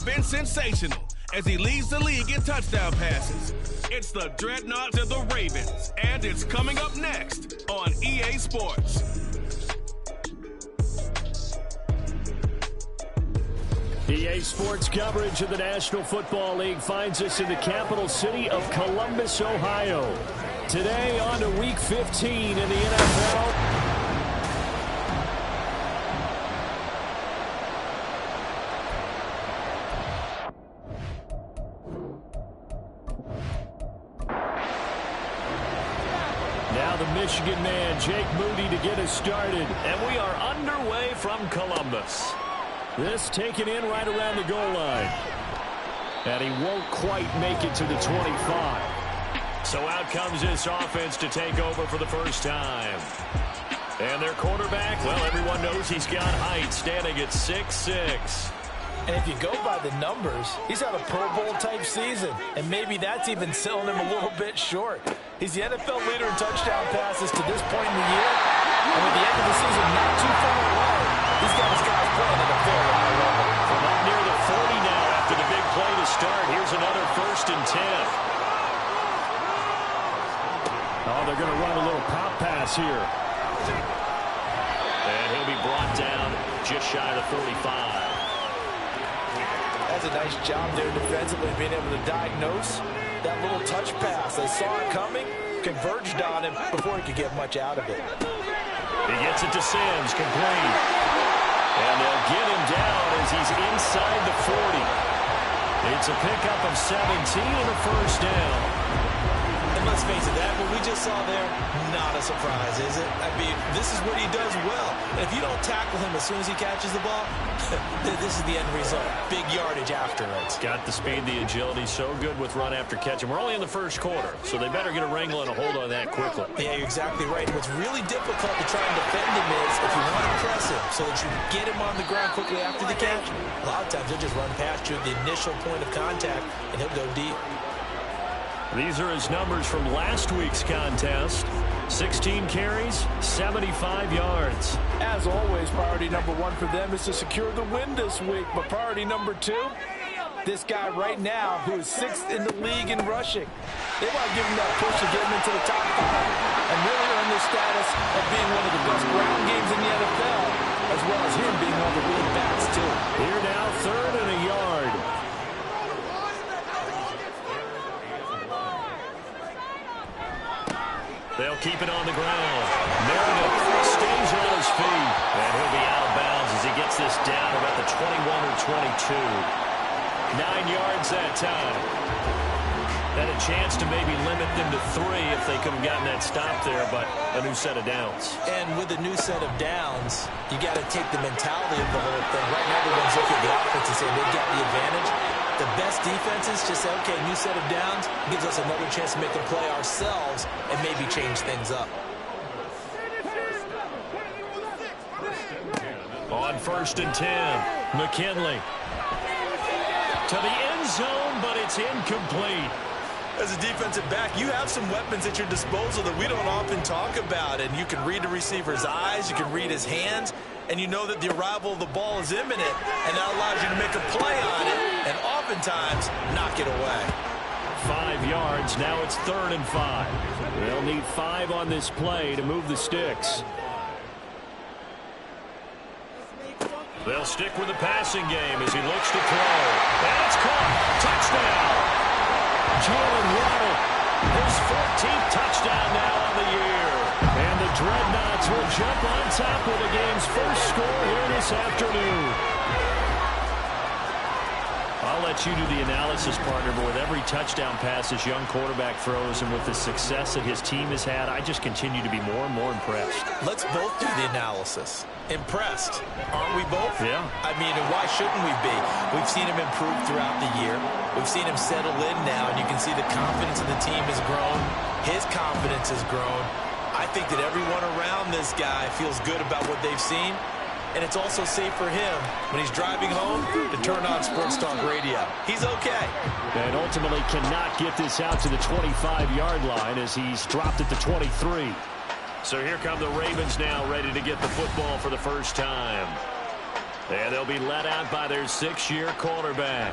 Been sensational as he leads the league in touchdown passes. It's the Dreadnoughts of the Ravens, and it's coming up next on EA Sports. EA Sports coverage of the National Football League finds us in the capital city of Columbus, Ohio. Today on to Week 15 in the NFL. Now the Michigan man, Jake Moody, to get us started. And we are underway from Columbus. This taken in right around the goal line. And he won't quite make it to the 25. So out comes this offense to take over for the first time. And their quarterback, well, everyone knows he's got height, standing at 6'6". And if you go by the numbers, he's had a Pro Bowl type season. And maybe that's even selling him a little bit short. He's the NFL leader in touchdown passes to this point in the year. And with the end of the season not too far away, he's got his guys playing at a very high level. From up near the 40 now after the big play to start. Here's another 1st and 10. Oh, they're going to run a little pop pass here. And he'll be brought down just shy of the 45. That's a nice job there defensively, being able to diagnose that little touch pass. They saw it coming, converged on him before he could get much out of it. He gets it to Sims, complete. And they'll get him down as he's inside the 40. It's a pickup of 17 and a 1st down. And let's face it, that what we just saw there, not a surprise, is it? I mean, this is what he does well. And if you don't tackle him as soon as he catches the ball, this is the end result. Big yardage after it. Got the speed, the agility, so good with run after catch. And we're only in the first quarter, so they better get a wrangle and a hold on that quickly. Yeah, you're exactly right. And what's really difficult to try and defend him is if you want to press him so that you get him on the ground quickly after the catch, a lot of times he'll just run past you at the initial point of contact, and he'll go deep. These are his numbers from last week's contest. 16 carries, 75 yards. As always, priority number 1 for them is to secure the win this week. But priority number 2, this guy right now who is 6th in the league in rushing. They want to give him that push to get him into the top 5 and really earn the status of being one of the best ground games in the NFL, as well as him being one of the lead backs too. Here now, 3rd and a yard. They'll keep it on the ground. Meredith stays on his feet. And he'll be out of bounds as he gets this down about the 21 or 22. 9 yards that time. Had a chance to maybe limit them to 3 if they could have gotten that stop there, but a new set of downs. And with a new set of downs, you got to take the mentality of the whole thing. Right now, everyone's looking at the offense and saying they've got the advantage. The best defenses just say, okay, new set of downs gives us another chance to make a play ourselves and maybe change things up. On 1st and 10, McKinley. To the end zone, but it's incomplete. As a defensive back, you have some weapons at your disposal that we don't often talk about. And you can read the receiver's eyes, you can read his hands, and you know that the arrival of the ball is imminent, and that allows you to make a play on it, and oftentimes knock it away. 5 yards, now it's 3rd and 5. They'll need 5 on this play to move the sticks. They'll stick with the passing game as he looks to throw. And it's caught. Touchdown! Jalen Waddle, his 14th touchdown now on the year. And the Dreadnoughts will jump on top with the game's first score here this afternoon. I'll let you do the analysis, partner, but with every touchdown pass this young quarterback throws and with the success that his team has had, I just continue to be more and more impressed. Let's both do the analysis. Impressed, aren't we both? Yeah. I mean, and why shouldn't we be? We've seen him improve throughout the year. We've seen him settle in now, and you can see the confidence of the team has grown. His confidence has grown. I think that everyone around this guy feels good about what they've seen. And it's also safe for him when he's driving home to turn on Sports Talk Radio. He's okay. And ultimately cannot get this out to the 25-yard line as he's dropped at the 23. So here come the Ravens now, ready to get the football for the first time. And they'll be let out by their 6-year quarterback.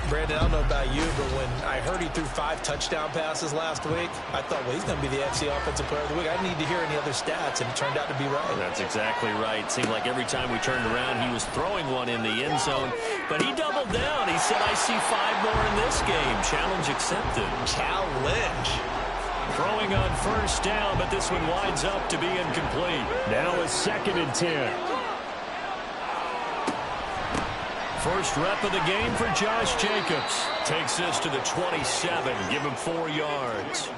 Brandon, I don't know about you, but when I heard he threw 5 touchdown passes last week, I thought, well, he's going to be the AFC Offensive Player of the Week. I didn't need to hear any other stats, and it turned out to be right. That's exactly right. Seemed like every time we turned around, he was throwing one in the end zone. But he doubled down. He said, I see 5 more in this game. Challenge accepted. Challenge. Throwing on first down, but this one winds up to be incomplete. Now a 2nd and 10. First rep of the game for Josh Jacobs. Takes this to the 27. Give him 4 yards.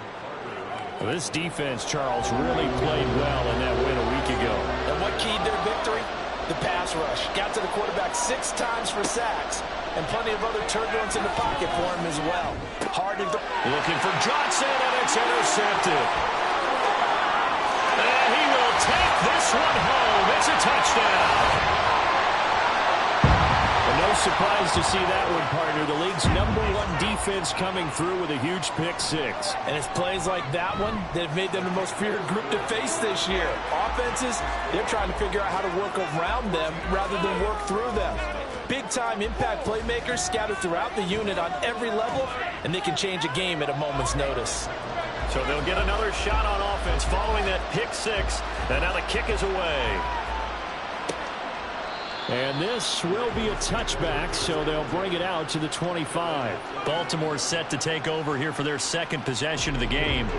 Well, this defense, Charles, really played well in that win a week ago. And what keyed their victory? The pass rush. Got to the quarterback 6 times for sacks. And plenty of other turbulence in the pocket for him as well. Hard to... Looking for Johnson, and it's intercepted. And he will take this one home. It's a touchdown. No surprise to see that one, partner. The league's #1 defense coming through with a huge pick-6. And it's plays like that one that have made them the most feared group to face this year. Offenses, they're trying to figure out how to work around them rather than work through them. Big-time impact playmakers scattered throughout the unit on every level, and they can change a game at a moment's notice. So they'll get another shot on offense following that pick-6, and now the kick is away. And this will be a touchback, so they'll bring it out to the 25. Baltimore set to take over here for their 2nd possession of the game.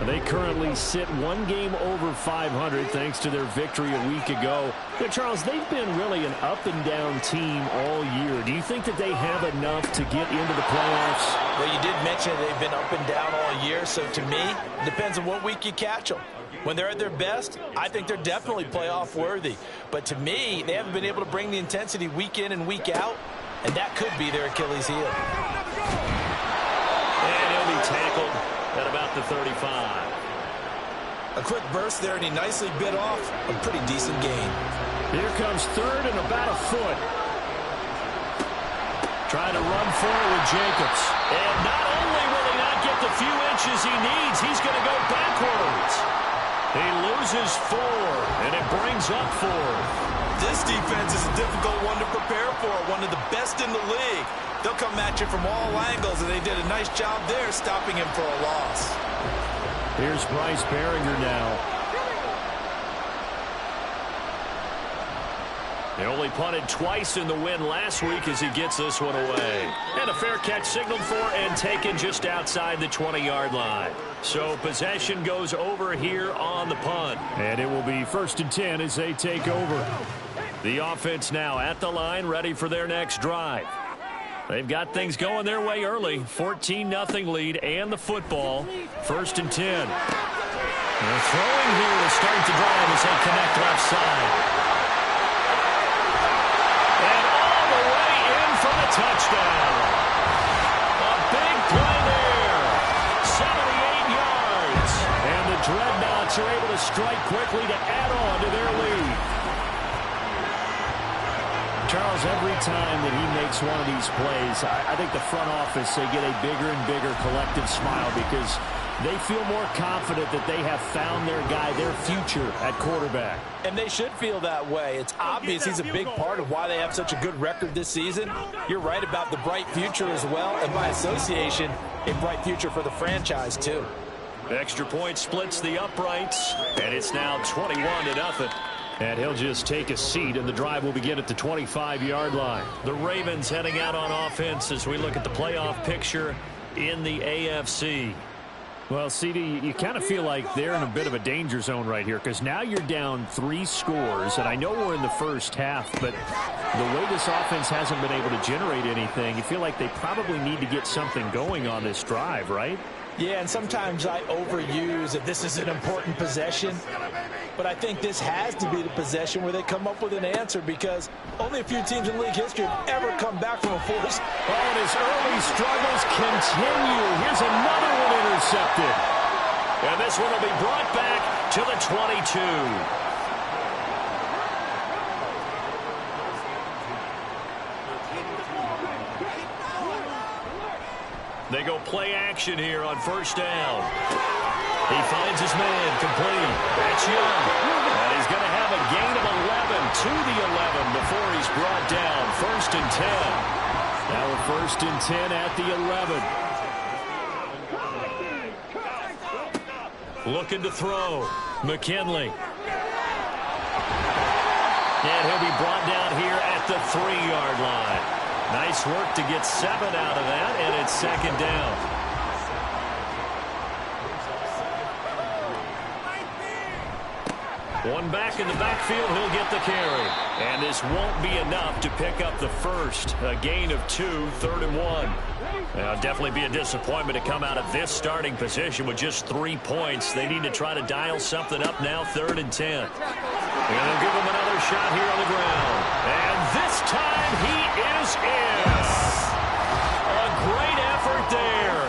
They currently sit 1 game over 500 thanks to their victory a week ago. But Charles, they've been really an up-and-down team all year. Do you think that they have enough to get into the playoffs? Well, you did mention they've been up and down all year, so to me, it depends on what week you catch them. When they're at their best, I think they're definitely playoff worthy. But to me, they haven't been able to bring the intensity week in and week out, and that could be their Achilles heel. And he'll be tackled at about the 35. A quick burst there, and he nicely bit off a pretty decent gain. Here comes 3rd and about a foot. Trying to run forward with Jacobs. And not only will he not get the few inches he needs, he's going to go backwards. He loses 4, and it brings up 4. This defense is a difficult one to prepare for, one of the best in the league. They'll come at you from all angles, and they did a nice job there stopping him for a loss. Here's Bryce Behringer now. They only punted twice in the win last week as he gets this one away. And a fair catch signaled for and taken just outside the 20-yard line. So possession goes over here on the punt. And it will be 1st and 10 as they take over. The offense now at the line, ready for their next drive. They've got things going their way early. 14-0 lead and the football. 1st and 10. They're throwing here to start the drive as they connect left side. Touchdown. A big play there. 78 yards. And the Dreadnoughts are able to strike quickly to add on to their lead. Charles, every time that he makes one of these plays, I think the front office, they get a bigger and bigger collective smile because they feel more confident that they have found their guy, their future at quarterback. And they should feel that way. It's obvious he's a big part of why they have such a good record this season. You're right about the bright future as well, and by association, a bright future for the franchise too. Extra point splits the uprights, and it's now 21-0. And he'll just take a seat, and the drive will begin at the 25-yard line. The Ravens heading out on offense as we look at the playoff picture in the AFC. Well, CD, you kind of feel like they're in a bit of a danger zone right here because now you're down 3 scores, and I know we're in the first half, but the way this offense hasn't been able to generate anything, you feel like they probably need to get something going on this drive, right? Yeah, and sometimes I overuse that this is an important possession, but I think this has to be the possession where they come up with an answer because only a few teams in league history have ever come back from a force. Oh, and his early struggles continue. Here's another one intercepted. And this one will be brought back to the 22. They go play action here on first down. He finds his man complete. That's Young. And he's going to have a gain of 11. to the 11 before he's brought down. 1st and 10. Now a 1st and 10 at the 11. Looking to throw. McKinley. And he'll be brought down here at the 3-yard line. Nice work to get 7 out of that, and it's 2nd down. One back in the backfield, he'll get the carry. And this won't be enough to pick up the first. A gain of 2, 3rd and 1. It'll definitely be a disappointment to come out of this starting position with just 3 points. They need to try to dial something up now, 3rd and 10. And they'll give him another shot here on the ground. And this time he is in. A great effort there.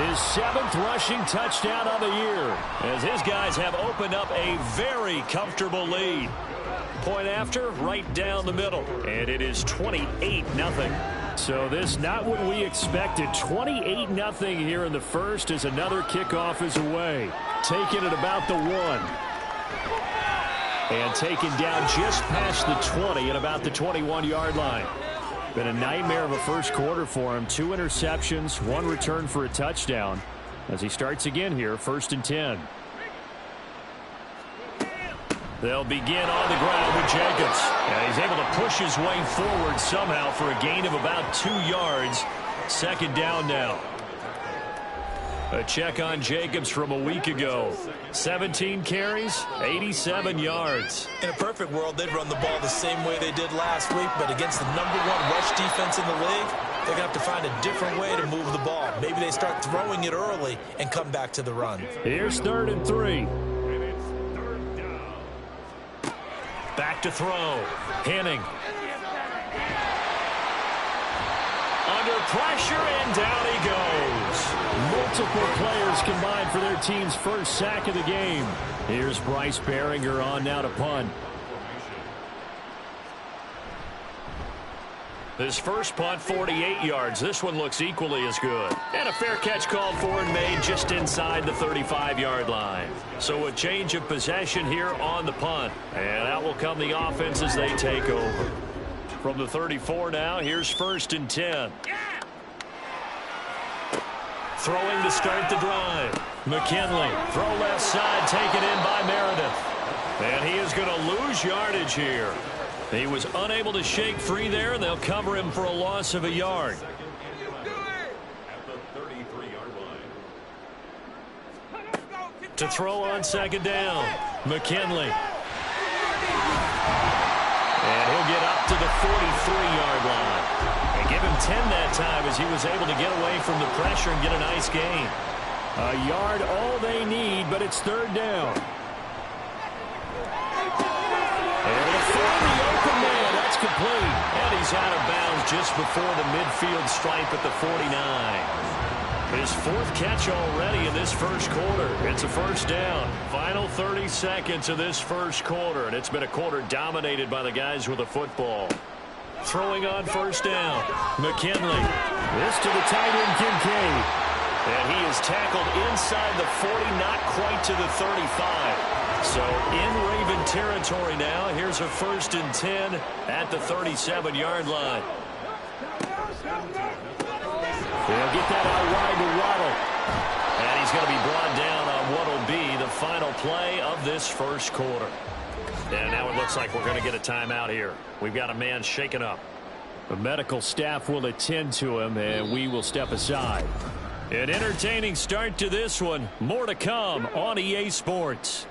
His 7th rushing touchdown of the year, as his guys have opened up a very comfortable lead. Point after, right down the middle. And it is 28-0. So this not what we expected. 28-0 here in the first as another kickoff is away. Taken at about the 1. And taken down just past the 20 at about the 21-yard line. Been a nightmare of a first quarter for him. 2 interceptions, 1 return for a touchdown. As he starts again here, 1st and 10. They'll begin on the ground with Jacobs. And he's able to push his way forward somehow for a gain of about 2 yards. 2nd down now. A check on Jacobs from a week ago. 17 carries, 87 yards. In a perfect world, they'd run the ball the same way they did last week, but against the #1 rush defense in the league, they're going to have to find a different way to move the ball. Maybe they start throwing it early and come back to the run. Here's 3rd and 3. Back to throw. Henning. Under pressure, and down he goes. Multiple players combined for their team's first sack of the game. Here's Bryce Behringer on now to punt. His first punt, 48 yards. This one looks equally as good. And a fair catch called for and made just inside the 35-yard line. So a change of possession here on the punt. And out will come the offense as they take over. From the 34 now, here's 1st and 10. Throwing to start the drive. McKinley, throw left side, taken in by Meredith. And he is going to lose yardage here. He was unable to shake free there, and they'll cover him for a loss of a yard. To throw on 2nd down, McKinley. And he'll get up to the 43-yard line. And give him 10 that time as he was able to get away from the pressure and get a nice gain. A yard all they need, but it's 3rd down. And he'll throw the open man. That's complete. And he's out of bounds just before the midfield stripe at the 49. His 4th catch already in this first quarter. It's a 1st down. Final 30 seconds of this first quarter, and it's been a quarter dominated by the guys with the football. Throwing on 1st down. McKinley. This to the tight end, Kincaid. And he is tackled inside the 40, not quite to the 35. So in Raven territory now. Here's a 1st and 10 at the 37-yard line. They'll get that out wide to Waddle. And he's going to be brought down on what will be the final play of this first quarter. And now it looks like we're going to get a timeout here. We've got a man shaken up. The medical staff will attend to him, and we will step aside. An entertaining start to this one. More to come on EA Sports.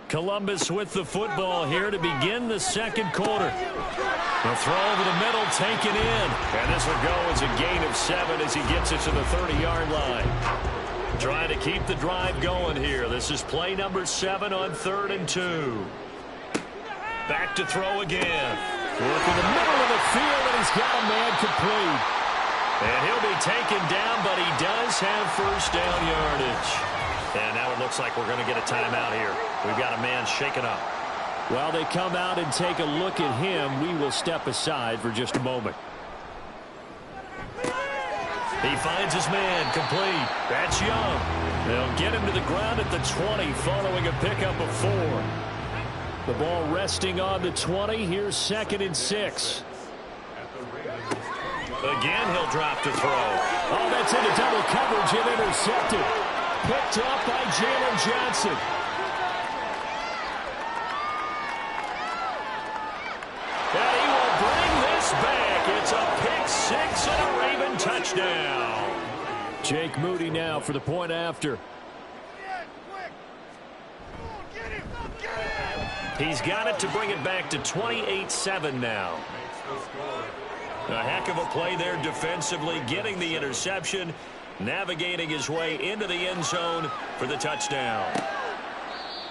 Columbus with the football here to begin the second quarter. The throw over the middle, taken in. And this will go as a gain of 7 as he gets it to the 30-yard line. Trying to keep the drive going here. This is play number 7 on 3rd and 2. Back to throw again. Work in the middle of the field, and he's got a man complete. And he'll be taken down, but he does have 1st down yardage. And now it looks like we're going to get a timeout here. We've got a man shaken up. While they come out and take a look at him, we will step aside for just a moment. He finds his man complete. That's Young. They'll get him to the ground at the 20 following a pickup of 4. The ball resting on the 20. Here's 2nd and 6. Again, he'll drop to throw. Oh, that's into double coverage and intercepted. Picked up by Jalen Johnson. And he will bring this back. It's a pick 6 and a Raven touchdown. Jake Moody now for the point after. He's got it to bring it back to 28-7 now. A heck of a play there defensively, getting the interception, navigating his way into the end zone for the touchdown.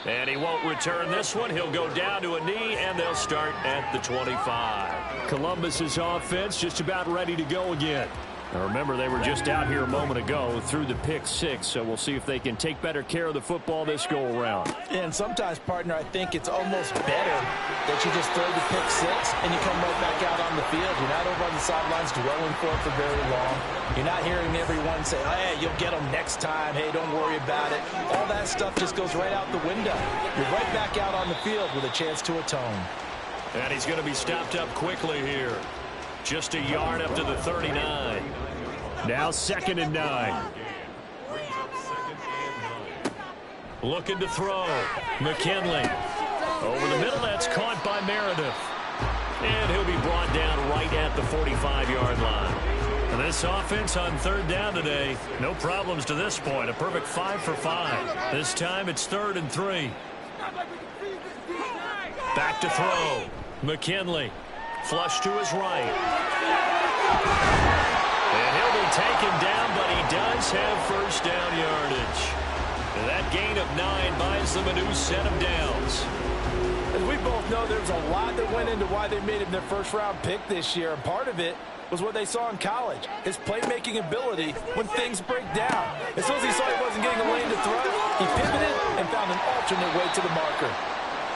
And he won't return this one. He'll go down to a knee, and they'll start at the 25. Columbus's offense just about ready to go again. Now remember, they were just out here a moment ago through the pick 6, so we'll see if they can take better care of the football this go-around. And sometimes, partner, I think it's almost better that you just throw the pick 6 and you come right back out on the field. You're not over on the sidelines dwelling for it for very long. You're not hearing everyone say, hey, you'll get them next time. Hey, don't worry about it. All that stuff just goes right out the window. You're right back out on the field with a chance to atone. And he's going to be stopped up quickly here. Just a yard up to the 39. Now 2nd and 9. Looking to throw. McKinley. Over the middle, that's caught by Meredith. And he'll be brought down right at the 45-yard line. And this offense on 3rd down today, no problems to this point. A perfect 5 for 5. This time it's 3rd and 3. Back to throw. McKinley. Flush to his right. And he'll be taken down, but he does have 1st down yardage. And that gain of 9 buys them a new set of downs. As we both know, there's a lot that went into why they made him their 1st-round pick this year. And part of it was what they saw in college, his playmaking ability when things break down. As soon as he saw he wasn't getting a lane to throw, he pivoted and found an alternate way to the marker.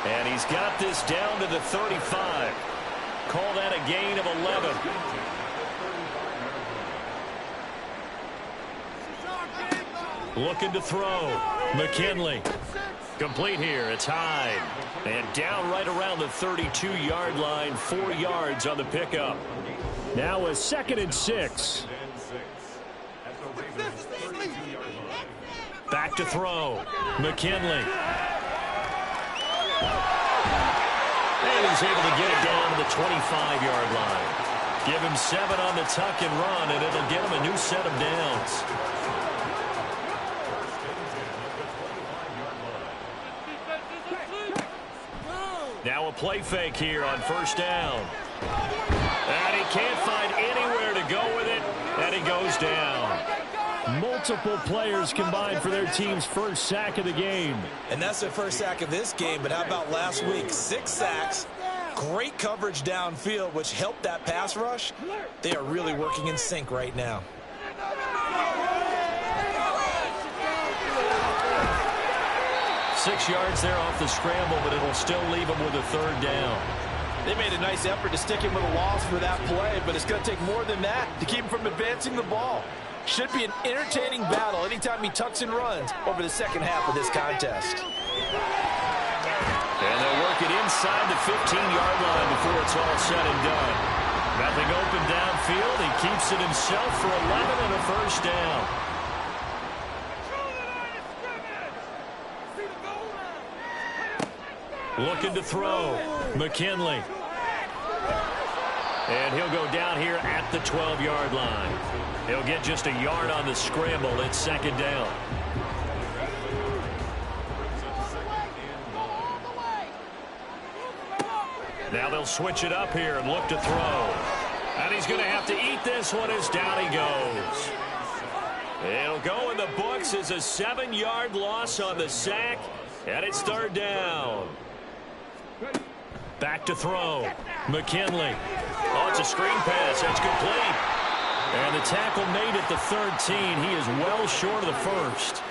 And he's got this down to the 35. Call that a gain of 11. Looking to throw. McKinley. Complete here. It's Hyde. And down right around the 32-yard line. 4 yards on the pickup. Now a 2nd and 6. Back to throw. McKinley. And he's able to get it down to the 25-yard line. Give him 7 on the tuck and run, and it'll get him a new set of downs. Now a play fake here on 1st down. And he can't find anywhere to go with it, and he goes down. Multiple players combined for their team's 1st sack of the game. And that's their 1st sack of this game, but how about last week? 6 sacks, great coverage downfield, which helped that pass rush. They are really working in sync right now. Six yards there off the scramble, but it'll still leave him with a 3rd down. They made a nice effort to stick him with a loss for that play, but it's going to take more than that to keep him from advancing the ball. Should be an entertaining battle anytime he tucks and runs over the 2nd half of this contest. And they'll work it inside the 15-yard line before it's all said and done. Nothing open downfield. He keeps it himself for 11 and a 1st down. Looking to throw. McKinley. And he'll go down here at the 12-yard line. He'll get just a yard on the scramble. It's 2nd down. Now they'll switch it up here and look to throw. And he's going to have to eat this one as down he goes. It'll go in the books as a 7-yard loss on the sack. And it's 3rd down. Back to throw. McKinley. Oh, it's a screen pass. That's complete. And the tackle made at the 13. He is well short of the 1st.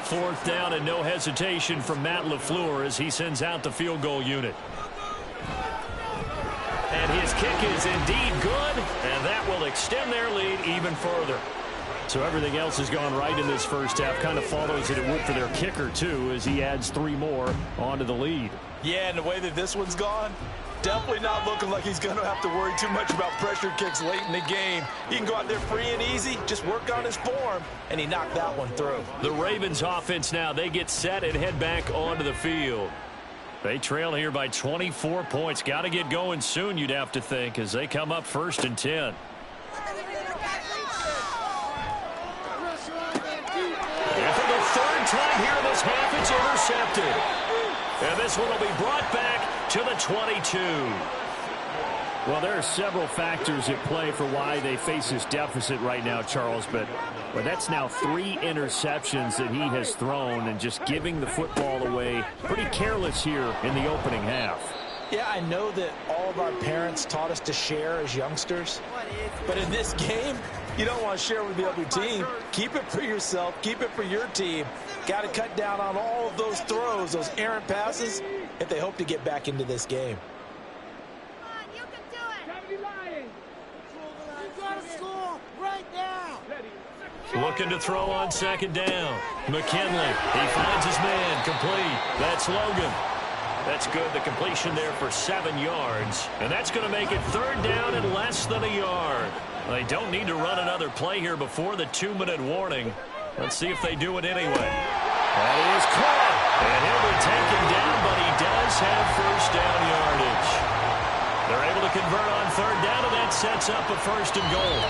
4th down and no hesitation from Matt LaFleur as he sends out the field goal unit. And his kick is indeed good, and that will extend their lead even further. So everything else has gone right in this first half. Kind of follows it would for their kicker, too, as he adds 3 more onto the lead. Yeah, and the way that this one's gone, definitely not looking like he's going to have to worry too much about pressure kicks late in the game. He can go out there free and easy, just work on his form, and he knocked that one through. The Ravens offense now, they get set and head back onto the field. They trail here by 24 points. Got to get going soon, you'd have to think, as they come up 1st and 10. And for the 3rd time here in this half, it's intercepted. And this one will be brought back to the 22. Well, there are several factors at play for why they face this deficit right now, Charles, but that's now 3 interceptions that he has thrown and just giving the football away. Pretty careless here in the opening half. Yeah, I know that all of our parents taught us to share as youngsters, but in this game, you don't want to share with the other team. Keep it for yourself. Keep it for your team. Got to cut down on all of those throws, those errant passes, if they hope to get back into this game. Looking to throw on 2nd down. McKinley, he finds his man, complete. That's Logan. That's good, the completion there for 7 yards. And that's going to make it 3rd down and less than a yard. They don't need to run another play here before the 2-minute warning. Let's see if they do it anyway. That is caught. And he'll be taken down, but he does have 1st down yardage. They're able to convert on 3rd down, and that sets up a 1st and goal.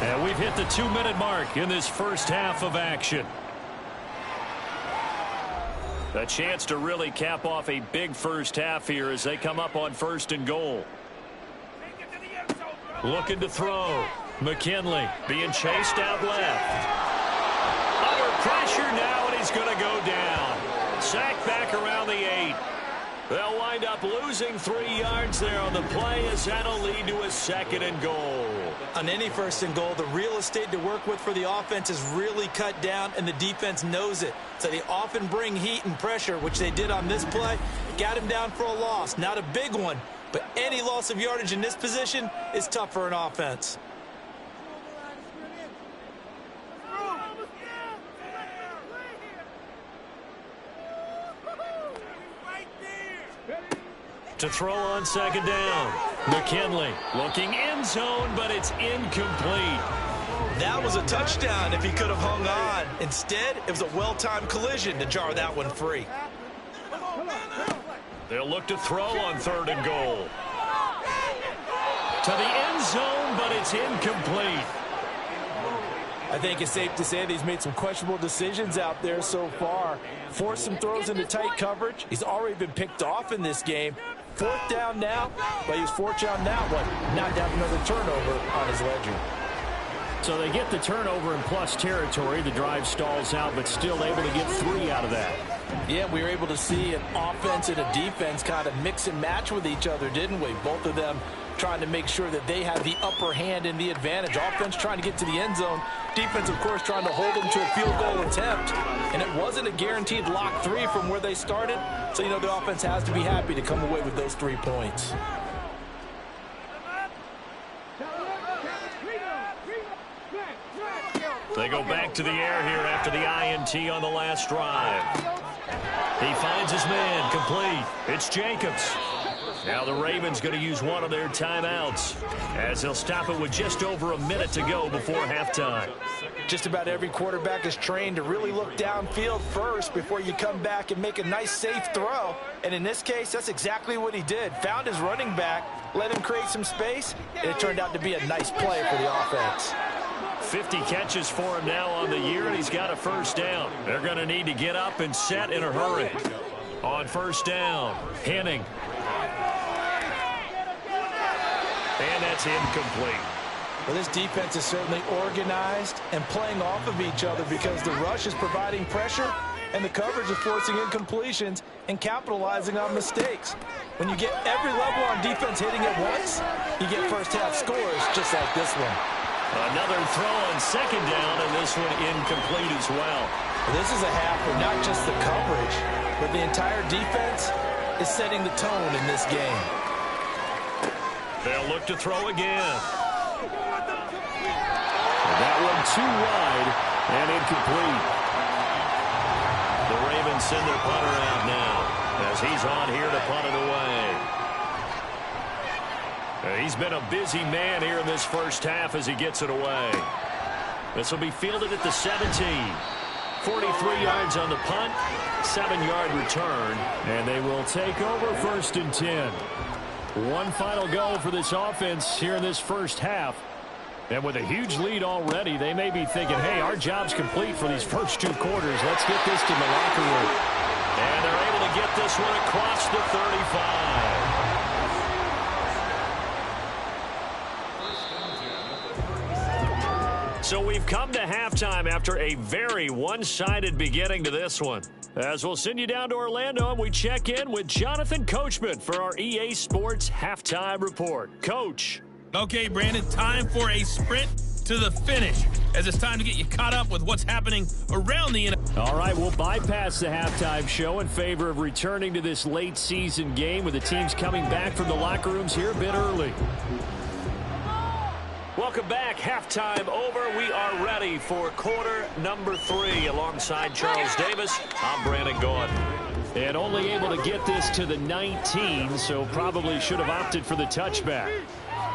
And we've hit the 2-minute mark in this first half of action. A chance to really cap off a big first half here as they come up on 1st and goal. Looking to throw. McKinley being chased out left. Under pressure now, and he's going to go down. Sacked back around the 8. They'll wind up losing 3 yards there on the play as that'll lead to a 2nd and goal. On any 1st and goal, the real estate to work with for the offense is really cut down, and the defense knows it. So they often bring heat and pressure, which they did on this play. Got him down for a loss. Not a big one, but any loss of yardage in this position is tough for an offense. To throw on 2nd down. McKinley looking end zone, but it's incomplete. That was a touchdown if he could have hung on. Instead, it was a well-timed collision to jar that one free. They'll look to throw on 3rd and goal. To the end zone, but it's incomplete. I think it's safe to say that he's made some questionable decisions out there so far. Forced some throws into tight coverage. He's already been picked off in this game. 4th down now, but he was fortunate on that one. Not to have another turnover on his ledger. So they get the turnover in plus territory. The drive stalls out, but still able to get 3 out of that. Yeah, we were able to see an offense and a defense kind of mix and match with each other, didn't we? Both of them trying to make sure that they have the upper hand and the advantage. Offense trying to get to the end zone. Defense, of course, trying to hold them to a field goal attempt. And it wasn't a guaranteed lock 3 from where they started. So, you know, the offense has to be happy to come away with those 3 points. They go back to the air here after the INT on the last drive. He finds his man, complete. It's Jacobs. Now the Ravens going to use one of their timeouts as they'll stop it with just over a minute to go before halftime. Just about every quarterback is trained to really look downfield first before you come back and make a nice, safe throw. And in this case, that's exactly what he did. Found his running back, let him create some space, and it turned out to be a nice play for the offense. 50 catches for him now on the year, and he's got a 1st down. They're going to need to get up and set in a hurry. On 1st down, Henning. And that's incomplete. Well, this defense is certainly organized and playing off of each other because the rush is providing pressure and the coverage is forcing incompletions and capitalizing on mistakes. When you get every level on defense hitting at once, you get first-half scores just like this one. Another throw on 2nd down, and this one incomplete as well. This is a half where not just the coverage, but the entire defense is setting the tone in this game. They'll look to throw again. That one too wide and incomplete. The Ravens send their punter out now as he's on here to punt it away. He's been a busy man here in this first half as he gets it away. This will be fielded at the 17. 43 yards on the punt, 7-yard return, and they will take over 1st and 10. One final go for this offense here in this first half. And with a huge lead already, they may be thinking, hey, our job's complete for these first 2 quarters. Let's get this to the locker room. And they're able to get this one across the 35. So we've come to halftime after a very one-sided beginning to this one. As we'll send you down to Orlando, and we check in with Jonathan Coachman for our EA Sports Halftime Report. Coach. Okay, Brandon, time for a sprint to the finish, as it's time to get you caught up with what's happening around the NFL. All right, we'll bypass the halftime show in favor of returning to this late-season game with the teams coming back from the locker rooms here a bit early. Welcome back. Halftime over. We are ready for quarter number 3. Alongside Charles Davis, I'm Brandon Gordon. And only able to get this to the 19, so probably should have opted for the touchback.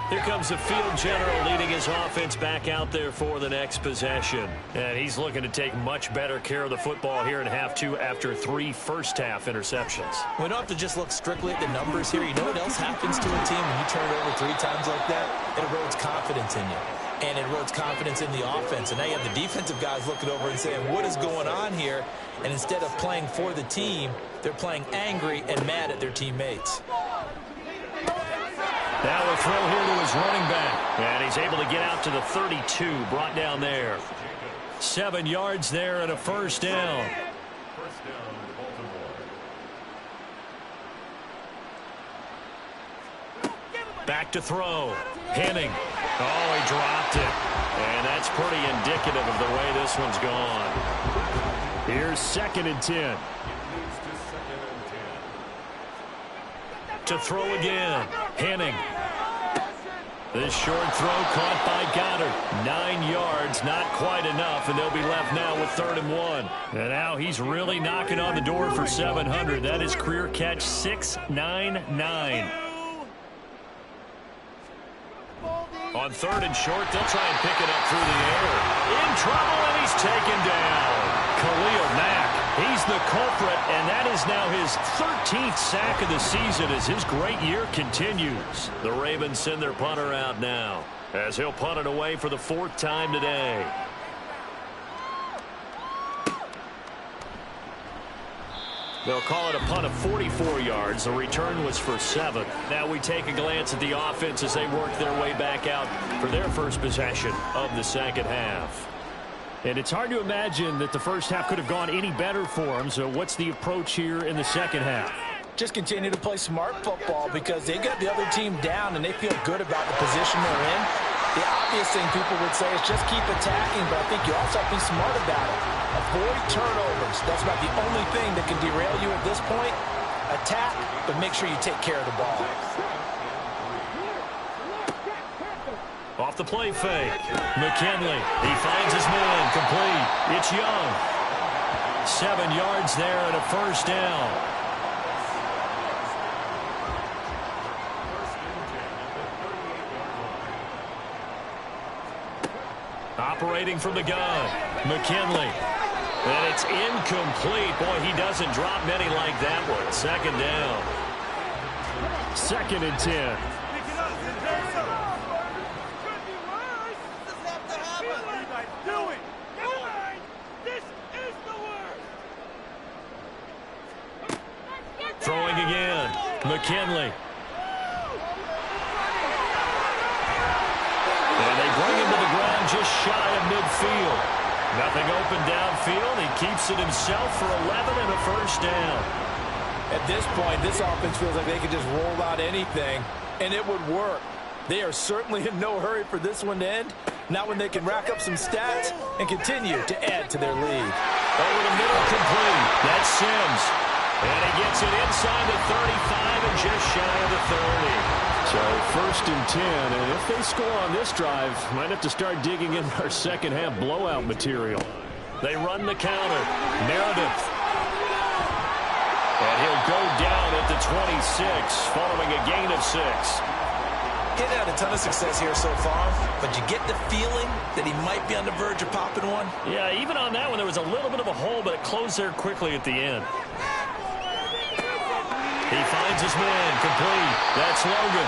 Here comes the field general leading his offense back out there for the next possession. And he's looking to take much better care of the football here in half 2 after 3 first-half interceptions. We don't have to just look strictly at the numbers here. You know what else happens to a team when you turn it over 3 times like that? It erodes confidence in you. And it erodes confidence in the offense. And now you have the defensive guys looking over and saying, what is going on here? And instead of playing for the team, they're playing angry and mad at their teammates. Now a throw here to his running back. And he's able to get out to the 32, brought down there. 7 yards there and a first down. Back to throw. Henning. Oh, he dropped it. And that's pretty indicative of the way this one's gone. Here's 2nd and 10. To throw again. Henning. This short throw caught by Goddard. 9 yards, not quite enough, and they'll be left now with 3rd and 1. And now he's really knocking on the door for 700. That is career catch 699. On 3rd and short, they'll try and pick it up through the air. In trouble, and he's taken down. Khalil Mack, he's the culprit, and that is now his 13th sack of the season as his great year continues. The Ravens send their punter out now as he'll punt it away for the 4th time today. They'll call it a punt of 44 yards. The return was for 7. Now we take a glance at the offense as they work their way back out for their first possession of the second half. And it's hard to imagine that the first half could have gone any better for them. So what's the approach here in the second half? Just continue to play smart football because they got the other team down and they feel good about the position they're in. The obvious thing people would say is just keep attacking, but I think you also have to be smart about it. Avoid turnovers. That's about the only thing that can derail you at this point. Attack, but make sure you take care of the ball. Off the play fake. McKinley, he finds his man, complete. It's Young. 7 yards there and a first down. Operating from the gun. McKinley. And it's incomplete. Boy, he doesn't drop many like that one. 2nd down. 2nd and 10. Throwing again. McKinley. And they bring him to the ground just shy of midfield. Nothing open downfield. He keeps it himself for 11 and a first down. At this point, this offense feels like they could just roll out anything, and it would work. They are certainly in no hurry for this one to end. Not when they can rack up some stats and continue to add to their lead. Over the middle, complete. That's Sims. And he gets it inside the 35 and just shy of the 30. So 1st and 10, and if they score on this drive, might have to start digging in our second half blowout material. They run the counter. Meredith. And he'll go down at the 26 following a gain of 6. He's had a ton of success here so far, but you get the feeling that he might be on the verge of popping one. Yeah, even on that one, there was a little bit of a hole, but it closed there quickly at the end. He finds his man complete. That's Logan.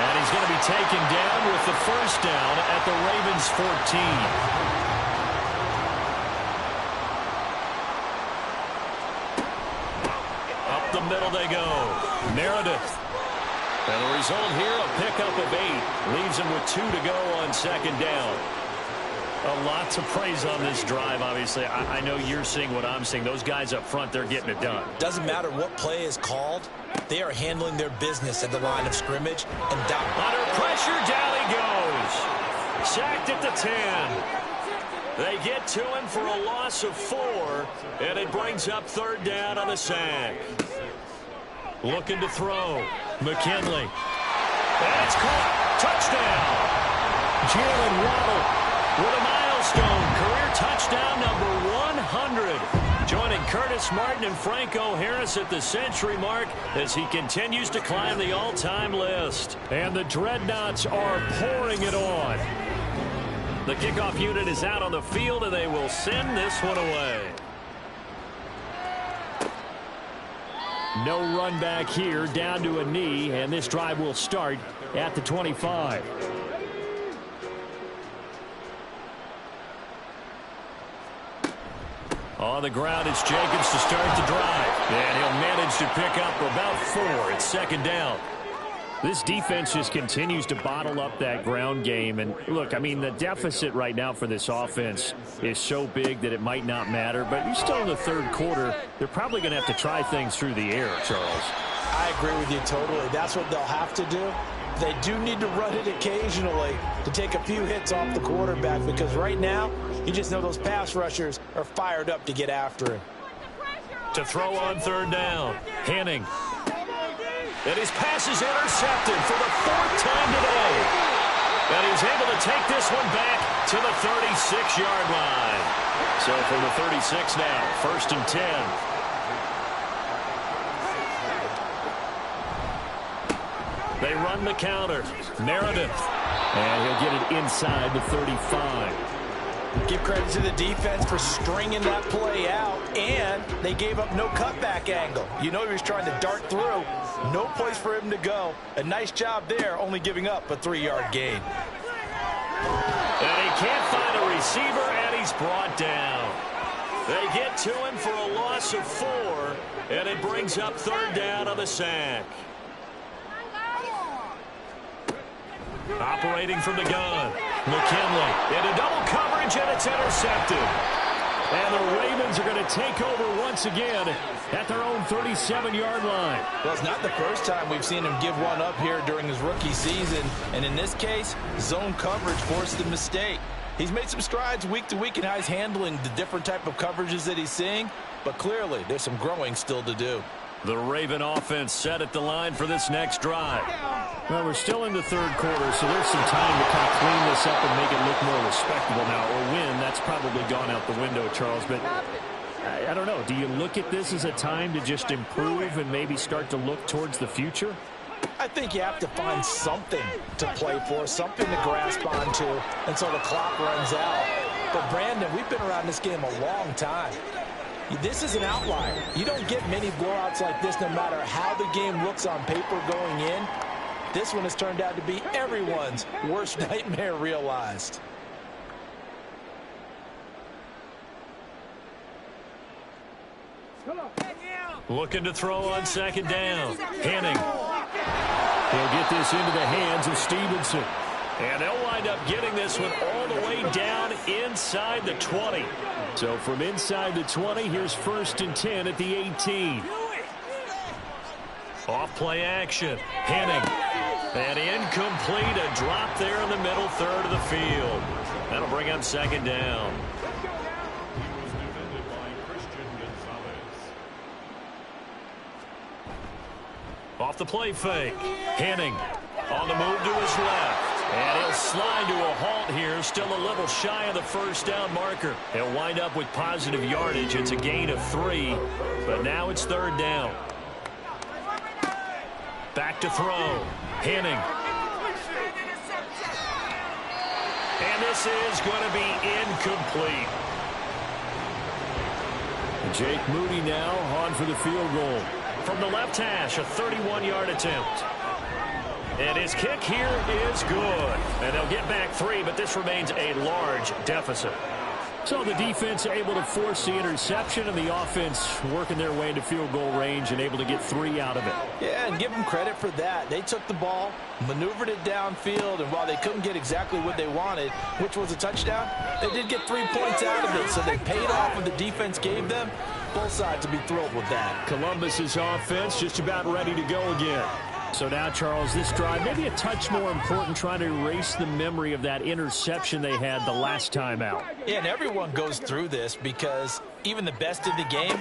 And he's going to be taken down with the first down at the Ravens 14. Up the middle they go. Meredith. And the result here, a pickup of 8. Leaves him with 2 to go on second down. A lot to praise on this drive, obviously. I know you're seeing what I'm seeing. Those guys up front, they're getting it done. Doesn't matter what play is called. They are handling their business at the line of scrimmage. And down. Under pressure, down he goes. Sacked at the 10. They get to him for a loss of 4, and it brings up 3rd down on the sack. Looking to throw. McKinley. And it's caught. Touchdown. Jalen Waddle with a milestone. Career touchdown number 100. Joining Curtis Martin and Franco Harris at the century mark as he continues to climb the all-time list. And the Dreadnoughts are pouring it on. The kickoff unit is out on the field, and they will send this one away. No run back here, down to a knee, and this drive will start at the 25. On the ground, it's Jacobs to start the drive. And he'll manage to pick up about 4. It's 2nd down. This defense just continues to bottle up that ground game. And look, I mean, the deficit right now for this offense is so big that it might not matter. But you're still in the 3rd quarter. They're probably going to have to try things through the air, Charles. I agree with you totally. That's what they'll have to do. They do need to run it occasionally to take a few hits off the quarterback, because right now, you just know those pass rushers are fired up to get after him. To throw on 3rd down, Henning. And his pass is intercepted for the 4th time today. And he's able to take this one back to the 36-yard line. So from the 36 now, 1st and 10. They run the counter. Meredith. And he'll get it inside the 35. Give credit to the defense for stringing that play out, and they gave up no cutback angle. You know he was trying to dart through. No place for him to go. A nice job there, only giving up a 3-yard gain. And he can't find a receiver, and he's brought down. They get to him for a loss of 4, and it brings up 3rd down on the sack. Operating from the gun, McKinley into double coverage, and it's intercepted. And the Ravens are going to take over once again at their own 37-yard line. Well, it's not the first time we've seen him give one up here during his rookie season. And in this case, zone coverage forced the mistake. He's made some strides week to week in how he's handling the different type of coverages that he's seeing. But clearly, there's some growing still to do. The Raven offense set at the line for this next drive. Well, we're still in the 3rd quarter, so there's some time to kind of clean this up and make it look more respectable now. Or win, that's probably gone out the window, Charles. But I don't know. Do you look at this as a time to just improve and maybe start to look towards the future? I think you have to find something to play for, something to grasp onto until the clock runs out. But, Brandon, we've been around this game a long time. This is an outlier. You don't get many blowouts like this no matter how the game looks on paper going in. This one has turned out to be everyone's worst nightmare realized. Looking to throw on 2nd down. Henning. He'll get this into the hands of Stevenson. And they'll wind up getting this one all the way down inside the 20. So from inside the 20, here's 1st and 10 at the 18. Off play action. Henning. And incomplete. A drop there in the middle 3rd of the field. That'll bring up 2nd down. Off the play fake. Henning. On the move to his left. And he'll slide to a halt here, still a little shy of the first down marker. He'll wind up with positive yardage. It's a gain of 3, but now it's 3rd down. Back to throw. Henning. And this is going to be incomplete. Jake Moody now on for the field goal. From the left hash, a 31-yard attempt. And his kick here is good. And they'll get back 3, but this remains a large deficit. So the defense able to force the interception, and the offense working their way into field goal range and able to get 3 out of it. Yeah, and give them credit for that. They took the ball, maneuvered it downfield, and while they couldn't get exactly what they wanted, which was a touchdown, they did get 3 points out of it, so they paid off what the defense gave them. Both sides will be thrilled with that. Columbus's offense just about ready to go again. So now, Charles, this drive maybe a touch more important, trying to erase the memory of that interception they had the last time out. Yeah, and everyone goes through this because even the best in the game,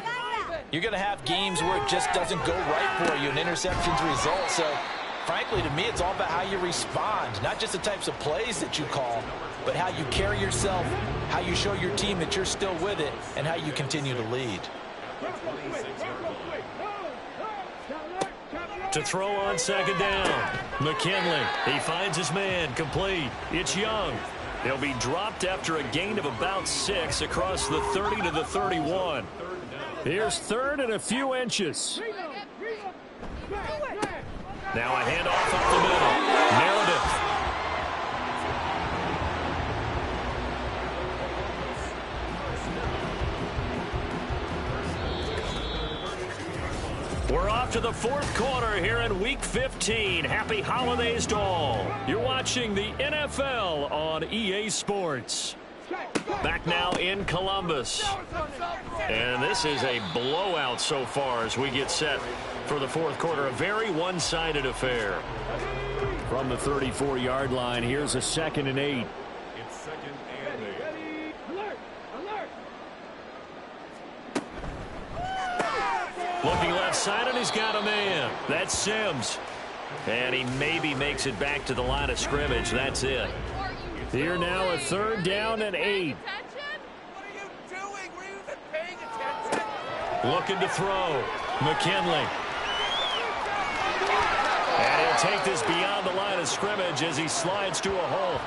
you're going to have games where it just doesn't go right for you, and interceptions result. So, frankly, to me, it's all about how you respond, not just the types of plays that you call, but how you carry yourself, how you show your team that you're still with it, and how you continue to lead. To throw on 2nd down. McKinley, he finds his man, complete. It's Young. He'll be dropped after a gain of about 6 across the 30 to the 31. Here's 3rd and a few inches. Now a handoff up the middle. Meredith. We're off to the 4th quarter here in Week 15. Happy holidays to all. You're watching the NFL on EA Sports. Back now in Columbus. And this is a blowout so far as we get set for the 4th quarter. A very one-sided affair. From the 34-yard line, here's a 2nd and 8. It's 2nd and 8. Looking left side, and he's got a man. That's Sims. And he maybe makes it back to the line of scrimmage. That's it. Here now, a 3rd down and 8. What are you doing? Were you even paying attention? Looking to throw. McKinley. And he'll take this beyond the line of scrimmage as he slides to a hole.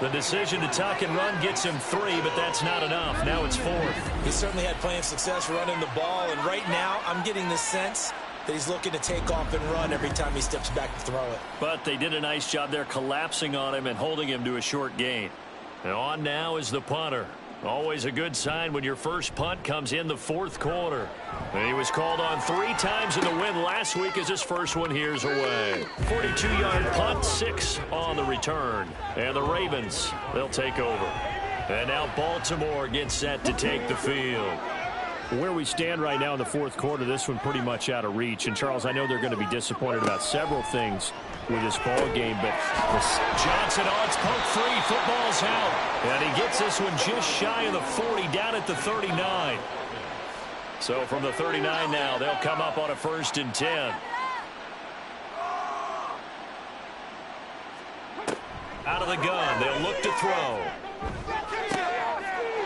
The decision to tuck and run gets him 3, but that's not enough. Now it's 4th. He certainly had plenty of success running the ball, and right now I'm getting the sense that he's looking to take off and run every time he steps back to throw it. But they did a nice job there collapsing on him and holding him to a short gain. And on now is the punter. Always a good sign when your first punt comes in the 4th quarter. And he was called on 3 times in the win last week as his first one here's away. 42-yard punt, 6 on the return. And the Ravens, they'll take over. And now Baltimore gets set to take the field. Where we stand right now in the 4th quarter, this one pretty much out of reach. And, Charles, I know they're going to be disappointed about several things with this ball game, but Johnson on its poke 3, football's out. And he gets this one just shy of the 40, down at the 39. So from the 39 now, they'll come up on a 1st and 10. Out of the gun, they'll look to throw.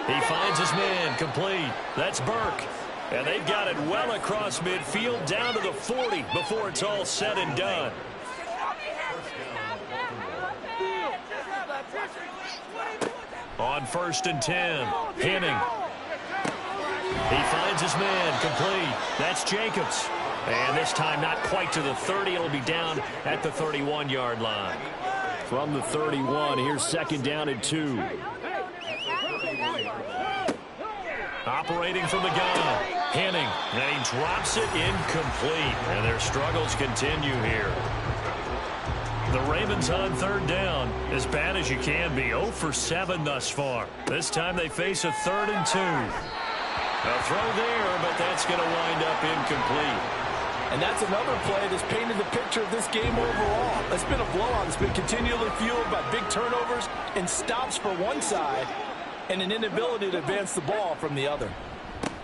He finds his man, complete. That's Burke. And they've got it well across midfield, down to the 40 before it's all said and done. On 1st and 10, Henning. He finds his man, complete. That's Jacobs. And this time not quite to the 30. It'll be down at the 31-yard line. From the 31, here's 2nd down and 2. Operating from the gun, Henning, and he drops it incomplete. And their struggles continue here. The Ravens on 3rd down, as bad as you can be, 0 for 7 thus far. This time they face a 3rd and 2. A throw there, but that's going to wind up incomplete. And that's another play that's painted the picture of this game overall. It's been a blowout. It's been continually fueled by big turnovers and stops for one side and an inability to advance the ball from the other.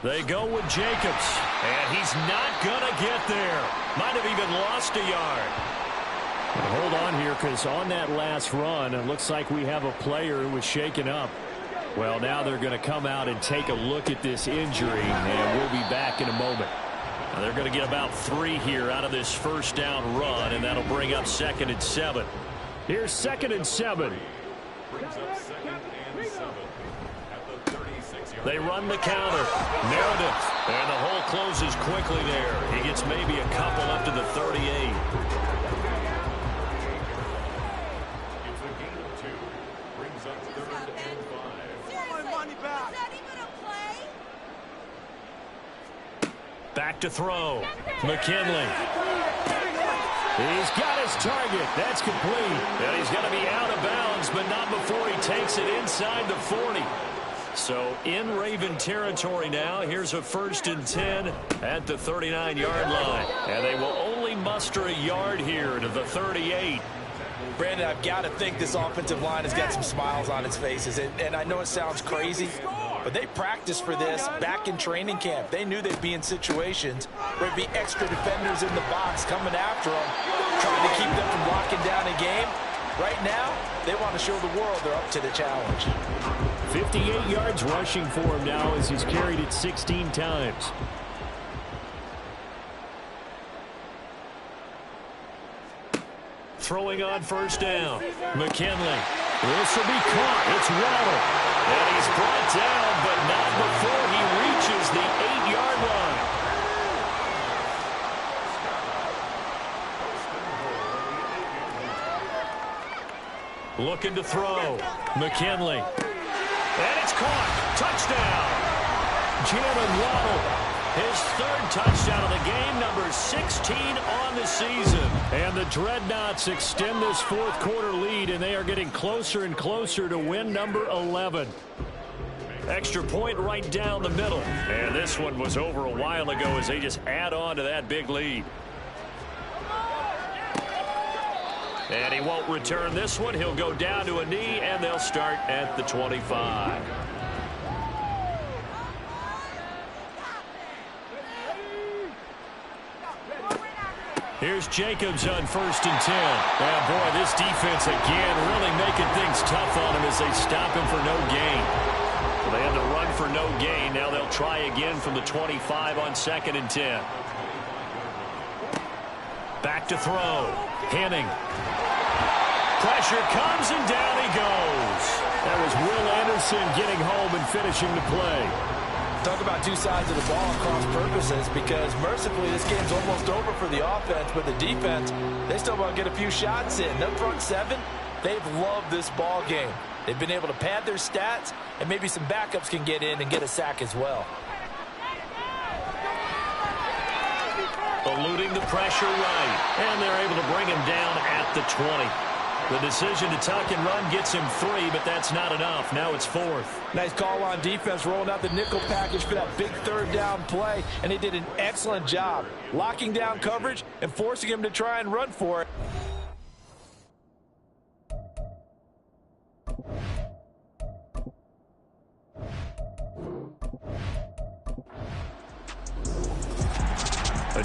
They go with Jacobs, and he's not going to get there. Might have even lost a yard. Hold on here, because on that last run, it looks like we have a player who was shaken up. Well, now they're going to come out and take a look at this injury, and we'll be back in a moment. Now they're going to get about 3 here out of this first down run, and that'll bring up 2nd and 7. Here's 2nd and 7. They run the counter. Meredith. And the hole closes quickly there. He gets maybe a couple up to the 38. Back to throw. McKinley. He's got his target. That's complete. And he's going to be out of bounds, but not before he takes it inside the 40. So in Raven territory now. Here's a 1st and 10 at the 39-yard line. And they will only muster a yard here to the 38. Brandon, I've got to think this offensive line has got some smiles on its faces. And I know it sounds crazy, but they practiced for this back in training camp. They knew they'd be in situations where there'd be extra defenders in the box coming after them, trying to keep them from locking down a game. Right now, they want to show the world they're up to the challenge. 58 yards rushing for him now as he's carried it 16 times. Throwing on 1st down. McKinley. This will be caught. It's Waddle. And he's brought down, but not before he reaches the 8-yard line. Looking to throw. McKinley. And it's caught. Touchdown. Jalen Waddle. His 3rd touchdown of the game, number 16 on the season. And the Dreadnoughts extend this 4th quarter lead, and they are getting closer and closer to win number 11. Extra point right down the middle. And this one was over a while ago as they just add on to that big lead. And he won't return this one. He'll go down to a knee, and they'll start at the 25. Here's Jacobs on 1st and 10. Oh, boy, this defense again really making things tough on him as they stop him for no gain. Well, they had to run for no gain. Now they'll try again from the 25 on 2nd and 10. Back to throw. Henning. Pressure comes, and down he goes. That was Will Anderson getting home and finishing the play. Talk about two sides of the ball across purposes, because mercifully this game's almost over for the offense, but the defense, they still want to get a few shots in. Their front 7, they've loved this ball game. They've been able to pad their stats, and maybe some backups can get in and get a sack as well. Eluding the pressure right, and they're able to bring him down at the 20. The decision to tuck and run gets him 3, but that's not enough. Now it's 4th. Nice call on defense, rolling out the nickel package for that big 3rd down play, and they did an excellent job locking down coverage and forcing him to try and run for it.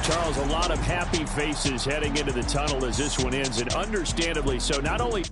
Charles, a lot of happy faces heading into the tunnel as this one ends, and understandably so. Not only